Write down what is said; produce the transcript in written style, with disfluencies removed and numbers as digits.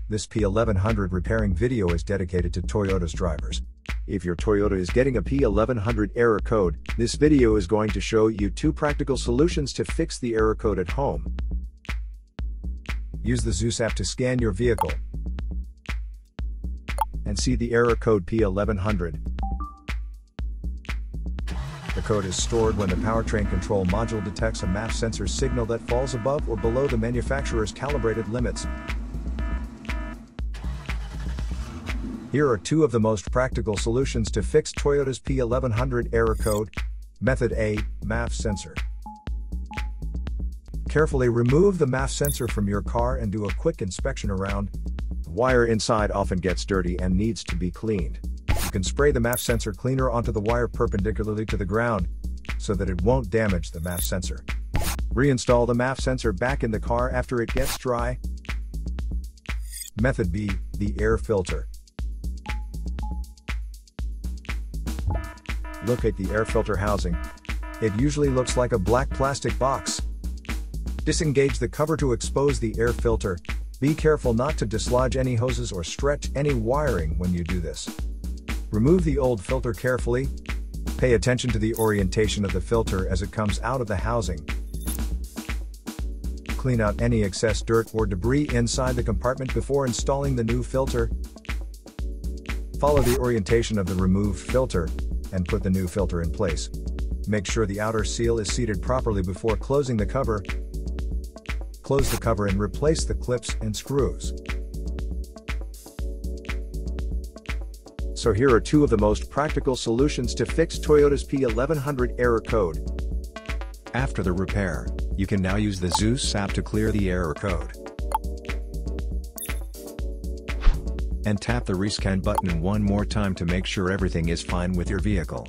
This P1100 repairing video is dedicated to Toyota's drivers. If your Toyota is getting a P1100 error code, this video is going to show you 2 practical solutions to fix the error code at home. Use the Zeus app to scan your vehicle and see the error code P1100. The code is stored when the Powertrain Control Module detects a MAF sensor signal that falls above or below the manufacturer's calibrated limits. Here are 2 of the most practical solutions to fix Toyota's P1100 error code. Method A, MAF Sensor. Carefully remove the MAF sensor from your car and do a quick inspection around. The wire inside often gets dirty and needs to be cleaned. You can spray the MAF sensor cleaner onto the wire perpendicularly to the ground, so that it won't damage the MAF sensor. Reinstall the MAF sensor back in the car after it gets dry. Method B, the air filter. Locate the air filter housing. It usually looks like a black plastic box. Disengage the cover to expose the air filter. Be careful not to dislodge any hoses or stretch any wiring when you do this. Remove the old filter carefully. Pay attention to the orientation of the filter as it comes out of the housing. Clean out any excess dirt or debris inside the compartment before installing the new filter. Follow the orientation of the removed filter and put the new filter in place. Make sure the outer seal is seated properly before closing the cover. Close the cover and replace the clips and screws. So here are 2 of the most practical solutions to fix Toyota's P1100 error code. After the repair, you can now use the Zeus app to clear the error code. And tap the rescan button one more time to make sure everything is fine with your vehicle.